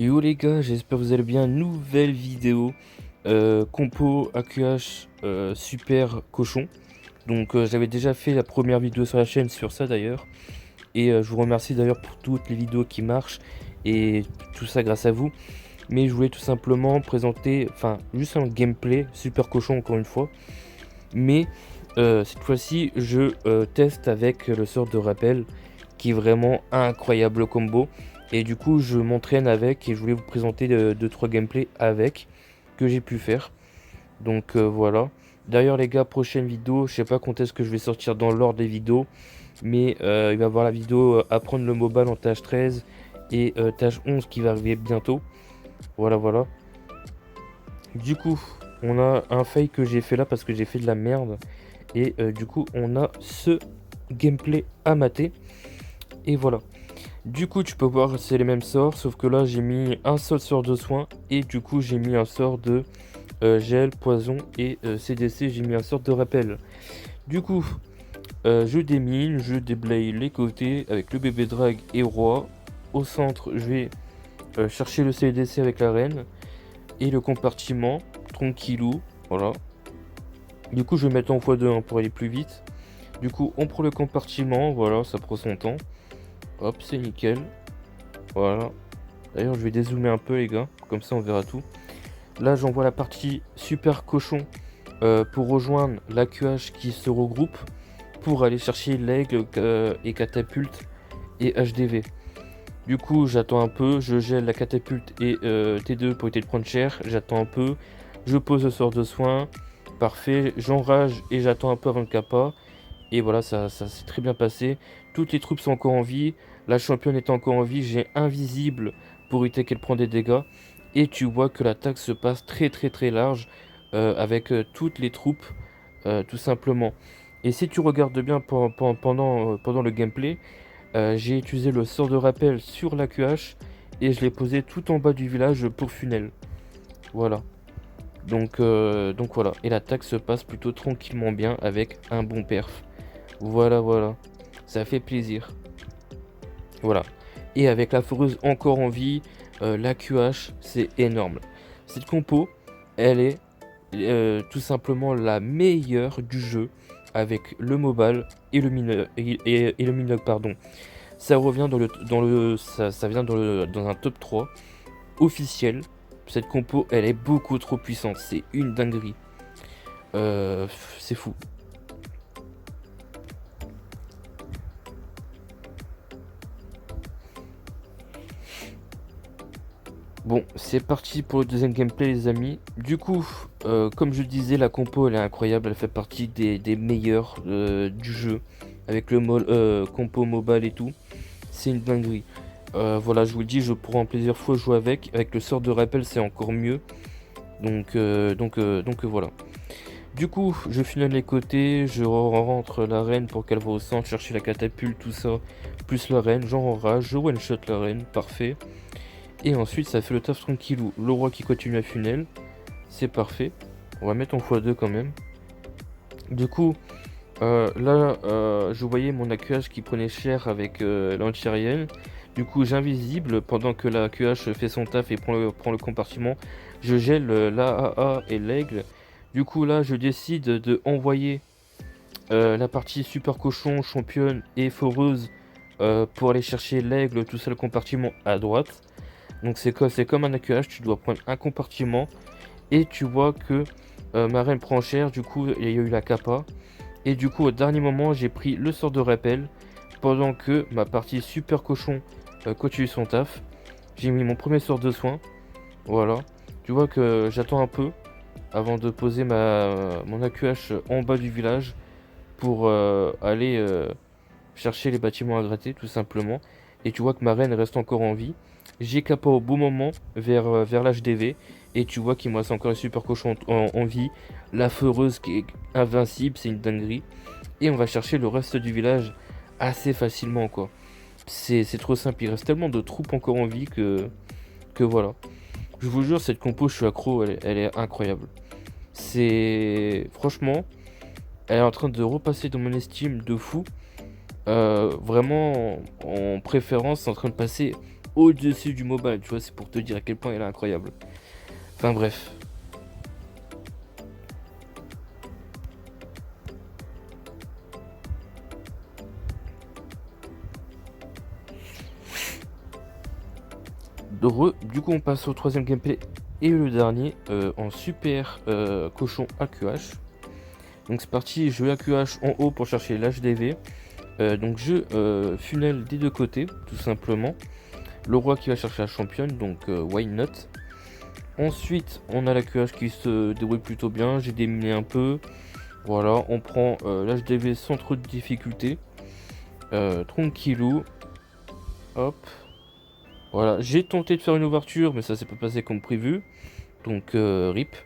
Yo les gars, j'espère que vous allez bien. Nouvelle vidéo compo AQH super cochon. Donc j'avais déjà fait la première vidéo sur la chaîne sur ça d'ailleurs. Et je vous remercie d'ailleurs pour toutes les vidéos qui marchent et tout ça grâce à vous. Mais je voulais tout simplement présenter, enfin juste un gameplay super cochon encore une fois. Mais cette fois-ci je teste avec le sort de rappel qui est vraiment un incroyable combo. Et du coup, je m'entraîne avec et je voulais vous présenter 2-3 gameplays avec que j'ai pu faire. Donc voilà. D'ailleurs, les gars, prochaine vidéo, je sais pas quand est-ce que je vais sortir dans l'ordre des vidéos, mais il va y avoir la vidéo apprendre le mobile en tâche 13 et tâche 11 qui va arriver bientôt. Voilà, voilà. Du coup, on a un fail que j'ai fait là parce que j'ai fait de la merde. Et du coup, on a ce gameplay à mater. Et voilà. Du coup, tu peux voir, c'est les mêmes sorts, sauf que là, j'ai mis un seul sort de soin et du coup, j'ai mis un sort de gel, poison et CDC, j'ai mis un sort de rappel. Du coup, je démine, je déblaye les côtés avec le bébé drag et roi. Au centre, je vais chercher le CDC avec la reine et le compartiment, tranquillou, voilà. Du coup, je vais mettre en x2 hein, pour aller plus vite. Du coup, on prend le compartiment, voilà, ça prend son temps. Hop, c'est nickel. Voilà. D'ailleurs, je vais dézoomer un peu, les gars. Comme ça, on verra tout. Là, j'envoie la partie super cochon pour rejoindre l'AQH qui se regroupe pour aller chercher l'aigle et catapulte et HDV. Du coup, j'attends un peu. Je gèle la catapulte et T2 pour éviter de prendre cher. J'attends un peu. Je pose le sort de soin. Parfait. J'enrage et j'attends un peu avant le kappa. Et voilà, ça s'est très bien passé. Toutes les troupes sont encore en vie. La championne est encore en vie. J'ai invisible pour éviter qu'elle prenne des dégâts. Et tu vois que l'attaque se passe très large avec toutes les troupes tout simplement. Et si tu regardes bien pendant le gameplay, j'ai utilisé le sort de rappel sur la QH et je l'ai posé tout en bas du village pour funnel. Voilà. Donc voilà. Et l'attaque se passe plutôt tranquillement bien avec un bon perf. Voilà, voilà. Ça fait plaisir. Voilà. Et avec la foreuse encore en vie, la QH, c'est énorme. Cette compo, elle est tout simplement la meilleure du jeu avec le mobile et le mineur et le minoc, pardon. Ça revient ça vient dans un top 3 officiel. Cette compo, elle est beaucoup trop puissante. C'est une dinguerie. C'est fou. Bon, c'est parti pour le deuxième gameplay, les amis. Du coup, comme je disais, la compo elle est incroyable. Elle fait partie des meilleures du jeu. Avec le compo mobile et tout. C'est une dinguerie. Voilà, je vous le dis, je pourrais en plusieurs fois jouer avec. Avec le sort de rappel, c'est encore mieux. Donc voilà. Du coup, je finale les côtés. Je rentre la reine pour qu'elle va au centre chercher la catapulte, tout ça. Plus la reine, j'en enrage. Je one shot la reine, parfait. Et ensuite, ça fait le taf tranquillou. Le roi qui continue à funnel. C'est parfait. On va mettre en x2 quand même. Du coup, là, je voyais mon AQH qui prenait cher avec l'anti-aérienne. Du coup, j'invisible pendant que la AQH fait son taf et prend le compartiment. Je gèle l'AAA et l'aigle. Du coup, là, je décide de envoyer la partie super cochon, championne et foreuse pour aller chercher l'aigle, tout ça, le compartiment à droite. Donc c'est comme un AQH, tu dois prendre un compartiment et tu vois que ma reine prend cher, du coup il y a eu la kappa. Et du coup au dernier moment j'ai pris le sort de rappel pendant que ma partie super cochon continue son taf. J'ai mis mon premier sort de soin, voilà. Tu vois que j'attends un peu avant de poser mon AQH en bas du village pour aller chercher les bâtiments à gratter tout simplement. Et tu vois que ma reine reste encore en vie. J'ai kappa au bon moment vers l'HDV. Et tu vois qu'il me reste encore un super cochon en vie. La feureuse qui est invincible, c'est une dinguerie. Et on va chercher le reste du village assez facilement quoi. C'est trop simple, il reste tellement de troupes encore en vie que voilà. Je vous jure, cette compo, je suis accro, elle est incroyable. C'est... Franchement, elle est en train de repasser dans mon estime de fou. Vraiment en préférence en train de passer au-dessus du mobile, tu vois, c'est pour te dire à quel point elle est incroyable. Enfin bref. Du coup on passe au troisième gameplay et le dernier en super cochon AQH. Donc c'est parti, je vais AQH en haut pour chercher l'HDV. Donc je funnel des deux côtés, tout simplement. Le roi qui va chercher la championne, donc why not. Ensuite on a l'AQH qui se débrouille plutôt bien, j'ai déminé un peu. Voilà, on prend l'HDV sans trop de difficulté. Tranquillou. Hop. Voilà, j'ai tenté de faire une ouverture, mais ça s'est pas passé comme prévu. Donc rip.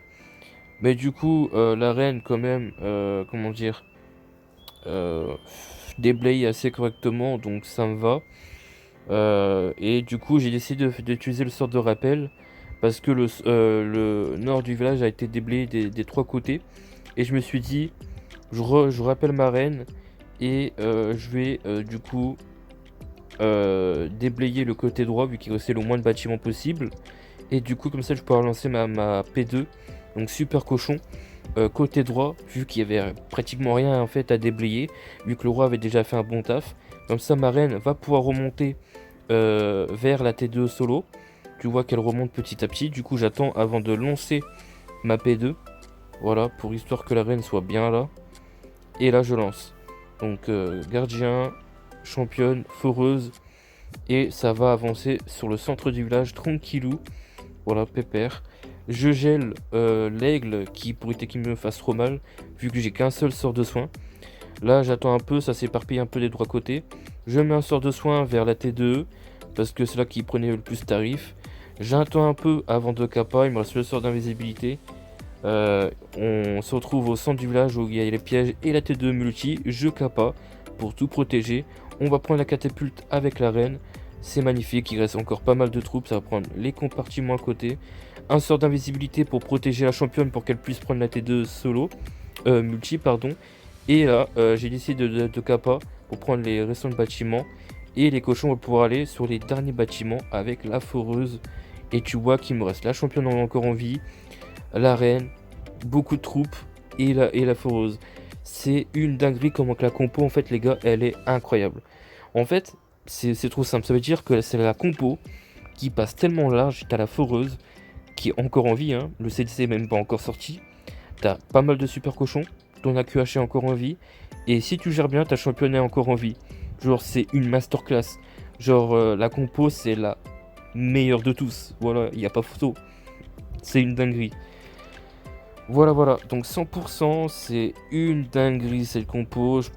Mais du coup, la reine quand même, comment dire, déblaye assez correctement, donc ça me va. Et du coup, j'ai décidé d'utiliser le sort de rappel parce que le nord du village a été déblayé des trois côtés. Et je me suis dit, je rappelle ma reine et je vais du coup déblayer le côté droit vu qu'il restait le moins de bâtiments possible. Et du coup, comme ça, je peux relancer ma P2. Donc super cochon. Côté droit, vu qu'il y avait pratiquement rien en fait à déblayer, vu que le roi avait déjà fait un bon taf. Comme ça, ma reine va pouvoir remonter vers la T2 solo. Tu vois qu'elle remonte petit à petit. Du coup, j'attends avant de lancer ma P2. Voilà, pour histoire que la reine soit bien là. Et là, je lance. Donc, gardien, championne, foreuse. Et ça va avancer sur le centre du village, tranquillou. Voilà, pépère. Je gèle l'aigle qui pourrait qu'il me fasse trop mal, vu que j'ai qu'un seul sort de soin. Là, j'attends un peu, ça s'éparpille un peu des trois côtés. Je mets un sort de soin vers la T2E, parce que c'est là qui prenait le plus tarif. J'attends un peu avant de kappa, il me reste le sort d'invisibilité. On se retrouve au centre du village où il y a les pièges et la T2 multi. Je kappa pour tout protéger. On va prendre la catapulte avec la reine. C'est magnifique, il reste encore pas mal de troupes. Ça va prendre les compartiments à côté. Un sort d'invisibilité pour protéger la championne pour qu'elle puisse prendre la T2 solo. Multi, pardon. Et là, j'ai décidé de kappa pour prendre les restants de bâtiments. Et les cochons vont pouvoir aller sur les derniers bâtiments avec la foreuse. Et tu vois qu'il me reste la championne encore en vie, la reine, beaucoup de troupes et la foreuse. C'est une dinguerie comment que la compo, en fait, les gars, elle est incroyable. En fait, c'est trop simple. Ça veut dire que c'est la compo qui passe tellement large. T'as la foreuse qui est encore en vie, hein. Le CDC est même pas encore sorti. T'as pas mal de super cochons. Ton AQH est encore en vie. Et si tu gères bien, ta championne est encore en vie. Genre, c'est une masterclass. Genre, la compo, c'est la meilleure de tous. Voilà, il n'y a pas photo. C'est une dinguerie. Voilà, voilà. Donc 100%, c'est une dinguerie cette compo. Je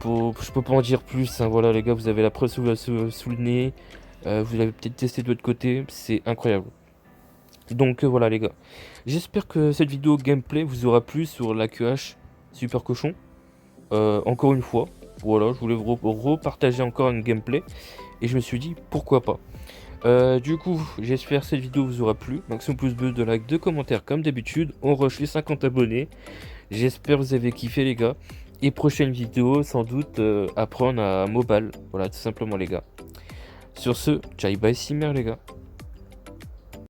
peux pas en dire plus, hein. Voilà, les gars, vous avez la preuve sous le nez. Vous l'avez peut-être testé de l'autre côté. C'est incroyable. Donc voilà, les gars. J'espère que cette vidéo gameplay vous aura plu sur l'AQH Super Cochon. Encore une fois. Voilà, je voulais vous repartager encore un gameplay. Et je me suis dit, pourquoi pas. Du coup, j'espère que cette vidéo vous aura plu. Maximum pouce bleu, de like, de commentaires comme d'habitude. On rush les 50 abonnés. J'espère que vous avez kiffé, les gars. Et prochaine vidéo, sans doute, apprendre à mobile. Voilà, tout simplement, les gars. Sur ce, ciao, bye, Simmer, les gars.